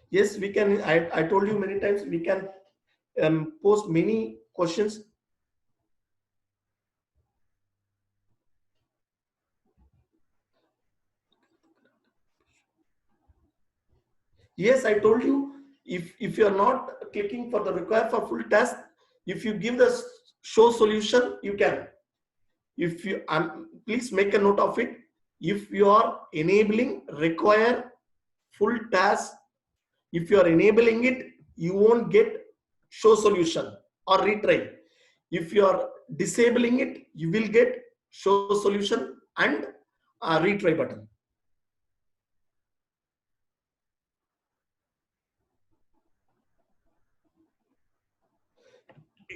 Yes, we can. I told you many times we can post many questions. Yes, I told you, if you are not clicking for the require for full task, if you give the show solution, you can. If you please make a note of it. If you are enabling require full task, if you are enabling it, you won't get show solution or retry. If you are disabling it, you will get show solution and a retry button.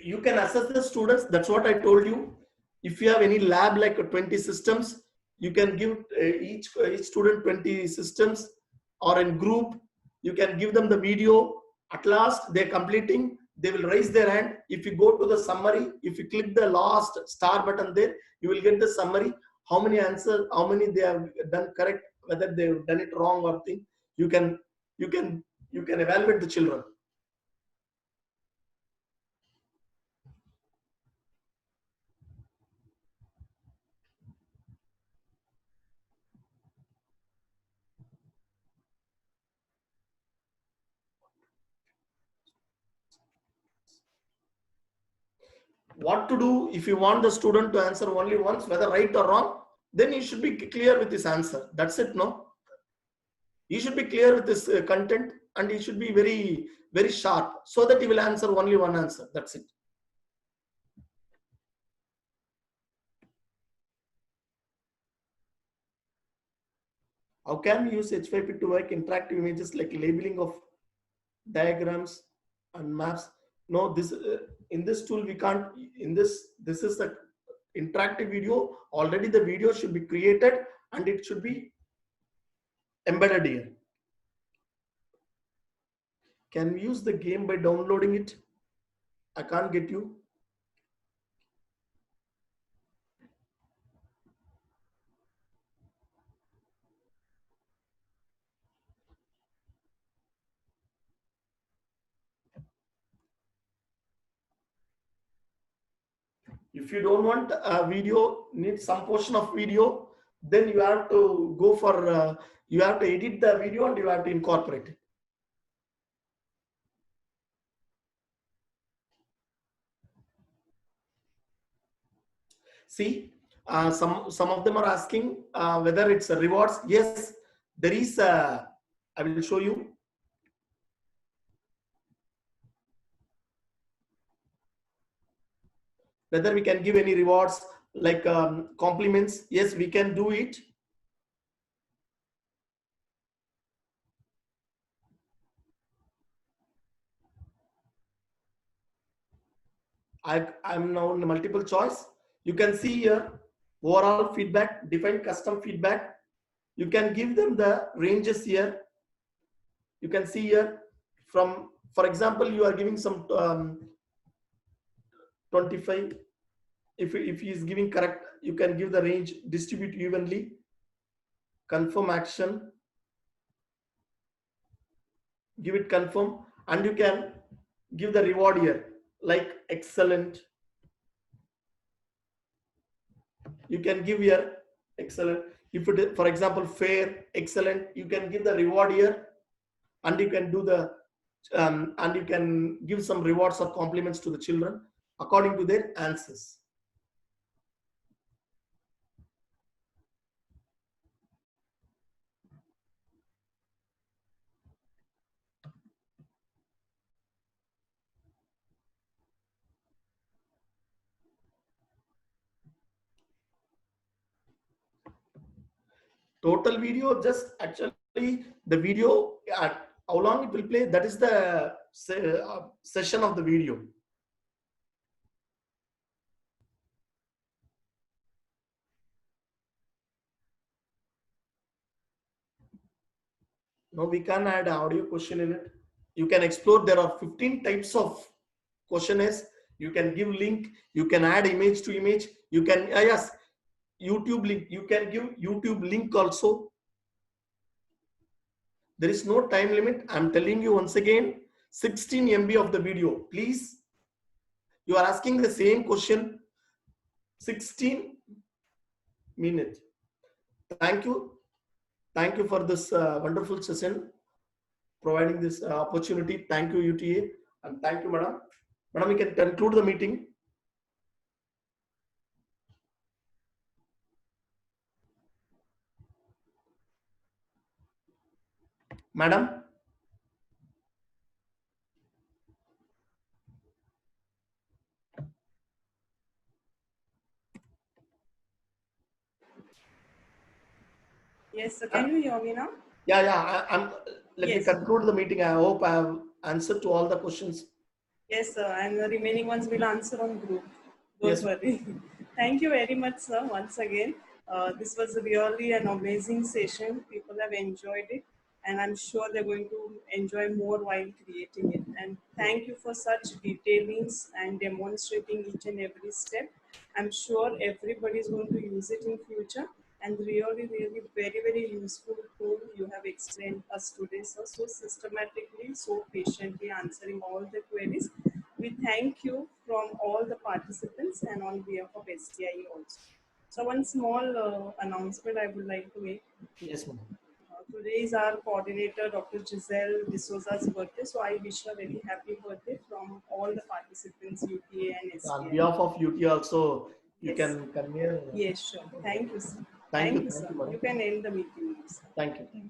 You can assess the students. That's what I told you. If you have any lab like 20 systems, you can give each student 20 systems, or in group, you can give them the video. At last, they're completing, they will raise their hand. If you go to the summary, if you click the last star button there, you will get the summary. How many answers, how many they have done correct, whether they've done it wrong or thing. You can evaluate the children. What to do if you want the student to answer only once, whether right or wrong, then you should be clear with his answer. That's it, no? He should be clear with this content, and he should be very, very sharp, so that he will answer only one answer. That's it. How can we use H5P to work interactive images like labeling of diagrams and maps? No, this in this tool we can't. In this is the interactive video. Already the video should be created and it should be embedded here. Can we use the game by downloading it? I can't get you. If you don't want a video, need some portion of video, then you have to go for, you have to edit the video and you have to incorporate it. See, some of them are asking whether it's a rewards. Yes, there is a, I will show you. Whether we can give any rewards like compliments. Yes, we can do it. I'm now in the multiple choice. You can see here overall feedback, define custom feedback. You can give them the ranges here. You can see here from, for example, you are giving some 25. If he is giving correct, you can give the range, distribute evenly, confirm action, give it confirm, and you can give the reward here like excellent. You can give here excellent. If it is, for example, fair, excellent, you can give the reward here, and you can do the and you can give some rewards or compliments to the children according to their answers. Total video, just actually the video, how long it will play, that is the session of the video. No, we can add audio question in it. You can explore. There are 15 types of questionnaires. You can give link. You can add image to image. You can, yes, YouTube link. You can give YouTube link also. There is no time limit. I'm telling you once again, 16 MB of the video. Please, you are asking the same question, 16 minutes. Thank you. Thank you for this wonderful session, providing this opportunity. Thank you, UTA, and thank you, madam. Madam, we can conclude the meeting. Madam. Yes, sir. Can you hear me now? Yeah. Let Yes. me conclude the meeting. I hope I have answered to all the questions. Yes, sir. And the remaining ones will answer on group. Don't Yes. worry. Thank you very much, sir, once again. This was really an amazing session. People have enjoyed it, and I'm sure they're going to enjoy more while creating it. And thank you for such detailings and demonstrating each and every step. I'm sure everybody is going to use it in future. And really, really very, very useful tool you have explained us today, sir. So systematically, so patiently answering all the queries. We thank you from all the participants and on behalf of STI also. So one small announcement I would like to make. Yes, madam. Today is our coordinator, Dr. Giselle D'Souza's birthday. So I wish her very happy birthday from all the participants, UTA and STI. On behalf of UTA also, you Yes. can come here. Yes, sure. Thank you, sir. Thank you, sir. madam. You can end the meeting now, sir. Thank you.